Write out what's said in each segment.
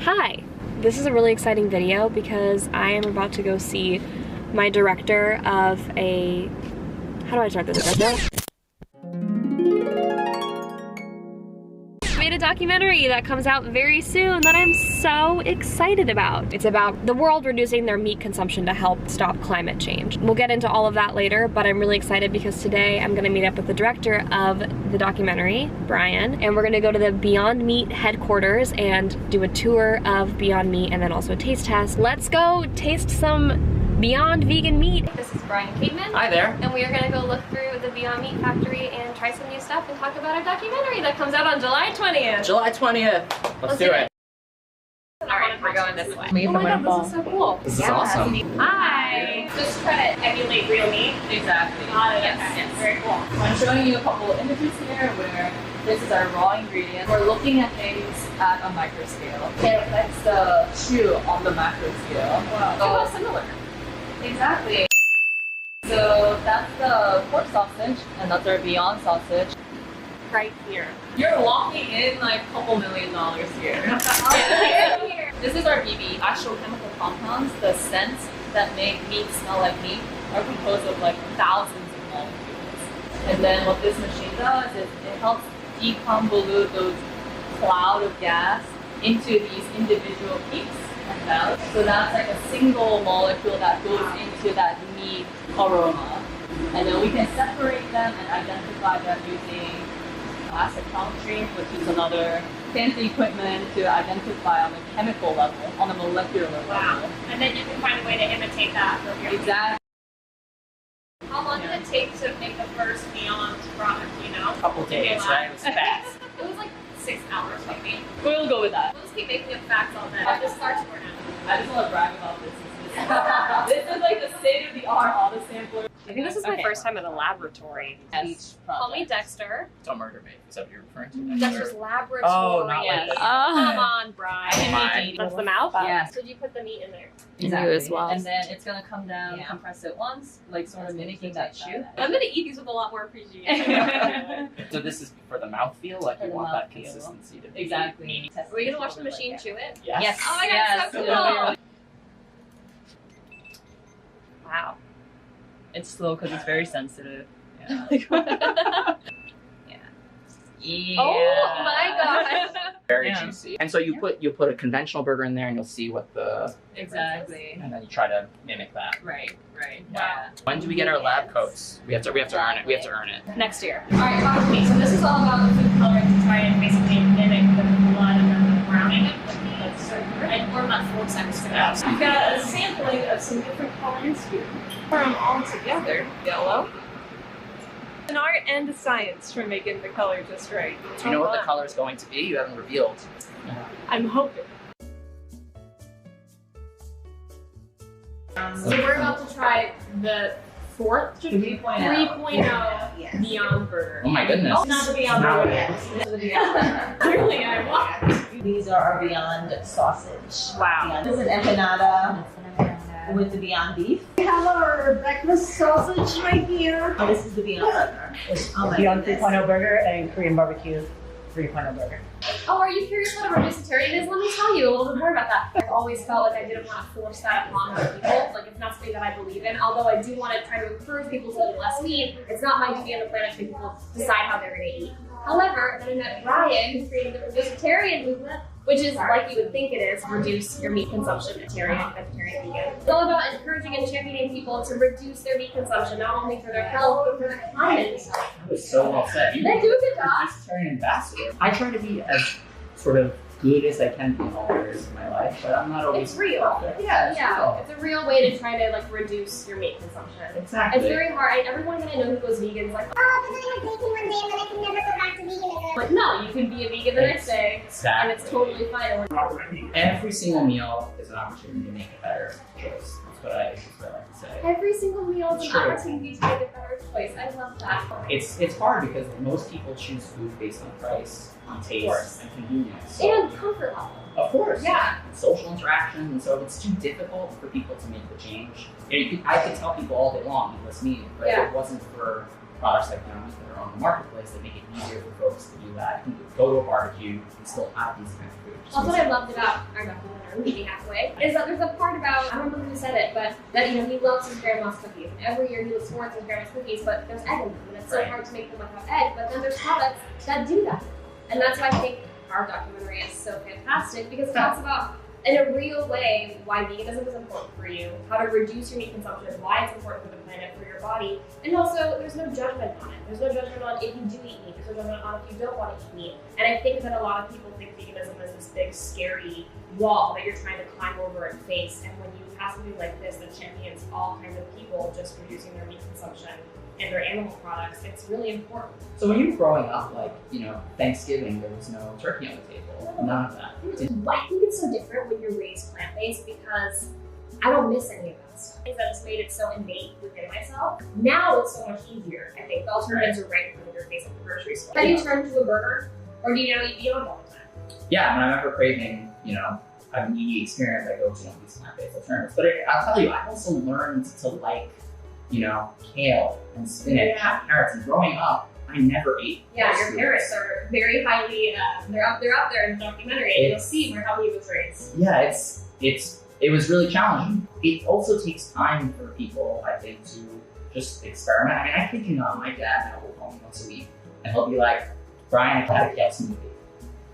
Hi! This is a really exciting video because I am about to go see my director of a... How do I start this? Made a documentary that comes out very soon that I'm so excited about. It's about the world reducing their meat consumption to help stop climate change. We'll get into all of that later, but I'm really excited because today I'm gonna meet up with the director of the documentary, Brian, and we're gonna go to the Beyond Meat headquarters and do a tour of Beyond Meat and then also a taste test. Let's go taste some Beyond vegan meat. This is Brian Cateman. Hi there. And we are gonna go look through the Beyond Meat factory and try some new stuff and talk about our documentary that comes out on July 20th. July 20th. Let's do it. Alright, we're going this way. Oh my god, this is so cool. This is awesome. Hi! Just try to emulate real meat. Exactly. Got it. Yes. Very cool. I'm showing you a couple of images here where this is our raw ingredient. We're looking at things at a micro scale. It affects the shoe on the macro scale. Wow. So similar. Exactly. So that's the pork sausage, and that's our Beyond sausage. Right here. You're locking in like a couple $1 million here. This is our BB, actual chemical compounds. The scents that make meat smell like meat are composed of like thousands of molecules. And then what this machine does is it helps deconvolute those cloud of gas into these individual peaks and valleys. So that's like a single molecule that goes into that meat aroma. And then we can separate them and identify them using mass spectrometry, which is another fancy equipment to identify on a chemical level, on a molecular level. Wow. And then you can find a way to imitate that for your Exactly. How long did it take to make the first Beyond product, you know? A couple days, right? It was fast. It was like 6 hours maybe. We'll go with that. We'll just keep making up facts all day. I'll just start to now. I just want to brag about this. This is like the state-of-the-art auto sampler. I think this is my first time at a laboratory. Yes. Call me Dexter. Don't murder me. Is that what you're referring to? Dexter's laboratory. Oh, not like Yes. that. Come on, Brian. That's the mouth? Yes. So you put the meat in there. Exactly. You as well. And then it's gonna come down, compress it once, like sort of mimicking that shoe. I'm gonna eat these with a lot more appreciation. So this is for the mouthfeel, like For you the want that mouthfeel. consistency to be Exactly. meaty. Are we gonna watch the machine chew it? Yes. Oh my god, Yes. so cool! Wow. It's slow because it's very sensitive. Yeah. Yeah. Oh my god! Very Yeah. juicy. And so you put a conventional burger in there and you'll see what the, Exactly. and then you try to mimic that. Right. Wow. When do we get our lab coats? We have to earn it. We have to earn it. Next year. Alright, follow me. So this is all about the food coloring to try and basically mimic the blood and then the browning. And we're not fluorescence for that. We've got a sampling of some different colors here. Pour them all together. Yellow. An art and a science for making the color just right. Do you know what the color is going to be? You haven't revealed. I'm hoping. So we're about to try the fourth 3.0 Beyond Burger. Oh my goodness. Oh, not the Beyond Burger yet. This is the Beyond Burger. Clearly I won. These are our Beyond sausage. Wow. This is an empanada with the Beyond beef. We have our breakfast sausage right here. Oh, this is the Beyond burger. It's Beyond 3.0 burger and Korean barbecue 3.0 burger. Oh, are you curious what a vegetarian is? Let me tell you a little bit more about that. I've always felt like I didn't want to force that upon other people. Like, it's not something that I believe in. Although I do want to try to encourage people to eat less meat, it's not my duty on the planet to make people decide how they're going to eat. However, then I met Brian, who created the vegetarian movement, which is, like you would think it is, reduce your meat consumption, vegetarian, vegan. It's all about encouraging and championing people to reduce their meat consumption, not only for their health, but for their climate. That was so well said. Did I do a good job? Vegetarian ambassador. I try to be as sort of good as I can be in all areas of my life, but I'm not always It's real. perfect. Yeah, it's real. It's a real way to try to like reduce your meat consumption. Exactly. It's very hard. Everyone that I know who goes vegan is like, Oh, because I had bacon one day and then I can never go back to veganism. but no, you can be a vegan the next day, and Exactly. it's totally fine. Every single meal is an opportunity to make a better choice. That's what I like to say. Every single meal is an True. opportunity to make a better choice. I love that. It's hard because most people choose food based on price, on taste, and convenience. And comfort level. Of course. Yeah. Social interaction, and so if it's too difficult for people to make the change, I could tell people all day long, eat less meat, but if it wasn't for products like that are on the marketplace that make it easier for folks to do that, you can go to a barbecue and still have these kinds of foods. That's what I loved about our Meet Me Halfway, is that there's a part about, I don't remember who said it, but that, you know, he loves his grandma's cookies. And every year he looks forward to his grandma's cookies, but there's egg in them, and it's so hard to make them without egg. But then there's products that do that. And that's why I think our documentary is so fantastic, because it talks about, in a real way, why veganism is important for you, how to reduce your meat consumption, why it's important for the planet, for your body, and also there's no judgment on it. There's no judgment on if you do eat meat. There's no judgment on if you don't want to eat meat. And I think that a lot of people think veganism is this big, scary wall that you're trying to climb over and face. And when you have something like this that champions all kinds of people just reducing their meat consumption and their animal products, it's really important. So when you were growing up, like, you know, Thanksgiving, there was no turkey on the table, none of that. I think it's so different when you're raised plant-based because I don't miss any of that stuff. That just made it so innate within myself. Now it's so much easier. I think the alternatives are right in front of your face at the grocery store. Have you turned to a burger, or do you now eat beyond all the time? Yeah, when I remember craving, you know, having an eating experience, I go to one of these plant-based alternatives. But I'll tell you, I also learned to like, you know, kale and spinach and carrots. And growing up, I never ate. Yeah, your parents are very highly, they're up there in the documentary, and you'll see how he was raised. Yeah, it was really challenging. It also takes time for people, I think, to just experiment. I mean, I kid you not, my dad now will call me once a week, and he'll be like, Brian, I had a kale smoothie.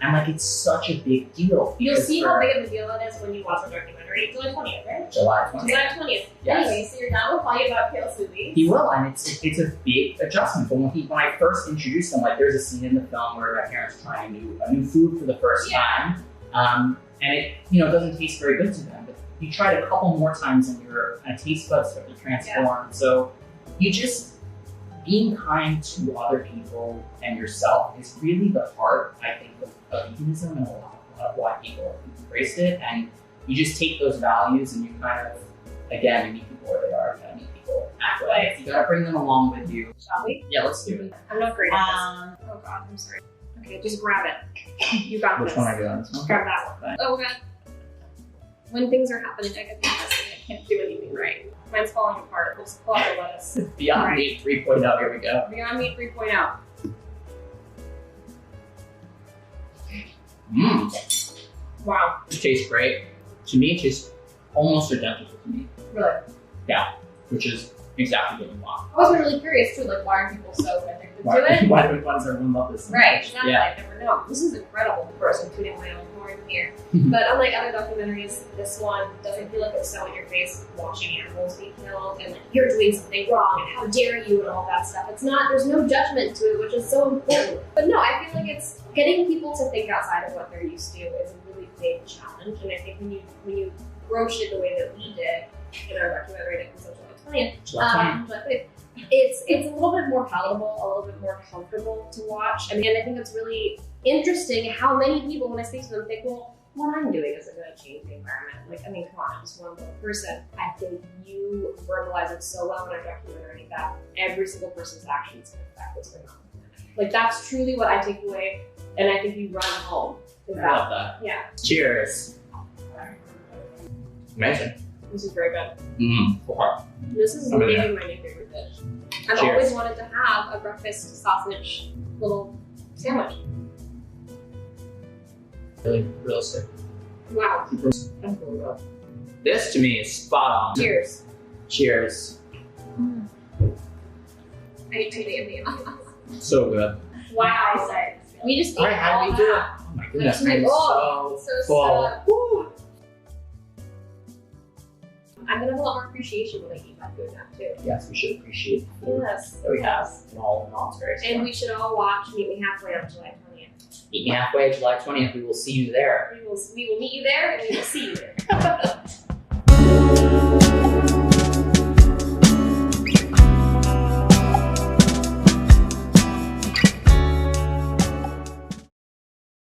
I'm like, it's such a big deal. You'll see how big of a deal it is when you watch the documentary. July 20th, right? July 20th. July 20th. Yes. Anyway, so your dad will call you about kale smoothies. He will, and it's a big adjustment. But when I first introduced him, like there's a scene in the film where my parents are trying a new food for the first time, and it, you know, doesn't taste very good to them. But you try it a couple more times, and your taste buds start to transform. Yeah. So you just being kind to other people and yourself is really the heart, I think, of veganism, and a lot of why people embraced it. And you just take those values and you kind of, again, you meet people where they are, you gotta meet people halfway. You gotta bring them along with you. Shall we? Yeah, let's do it. I'm not great at this. Oh God, I'm sorry. Okay, just grab it. You got this. Which one are you on? This one? Grab that one. Oh God. When things are happening, I can't do anything right. Mine's falling apart. We'll just pull out the lettuce. Beyond Meat 3.0, here we go. Beyond Meat 3.0. Mmm. Wow. It tastes great. To me, it tastes almost identical to me. Really? Yeah, which is exactly what we want. I was really curious too, like why are people so addicted to it? Why do everyone love this so right, much? exactly. Yeah. I never know. This is incredible. Of course, I'm tuning my own horn here. But unlike other documentaries, this one doesn't feel like it's so in your face watching animals be killed and like you're doing something wrong and how dare you and all that stuff. It's not, there's no judgment to it, which is so important. But no, I feel like it's getting people to think outside of what they're used to is a really big challenge. And I think when you broach it the way that we did in our documentary that comes out July 20th, it's a little bit more palatable, a little bit more comfortable to watch. I mean, I think it's really interesting how many people, when I speak to them, think, well, what I'm doing isn't going to change the environment. Like, I mean, come on, I'm just one little person. I think you verbalize it so well in our documentary that every single person's actions can affect what's going on. Like, that's truly what I take away, and I think you run home. I love that. Yeah. Cheers. Amazing. This is very good. Wow. This is maybe my new favorite dish. I've always wanted to have a breakfast sausage little sandwich. Really realistic. Wow. This to me is spot on. Cheers. Cheers. I ate two days. So good. Wow. We just ate Alright, how do we do it? Oh my goodness, I'm so full. I'm gonna have a lot more appreciation when I eat my food now too. Yes, we should appreciate the food Yes. that we have in all its various And forms. we should all watch Meet Me Halfway on July 20th. Meet me halfway, July 20th. We will see you there. We will meet you there and we will see you there.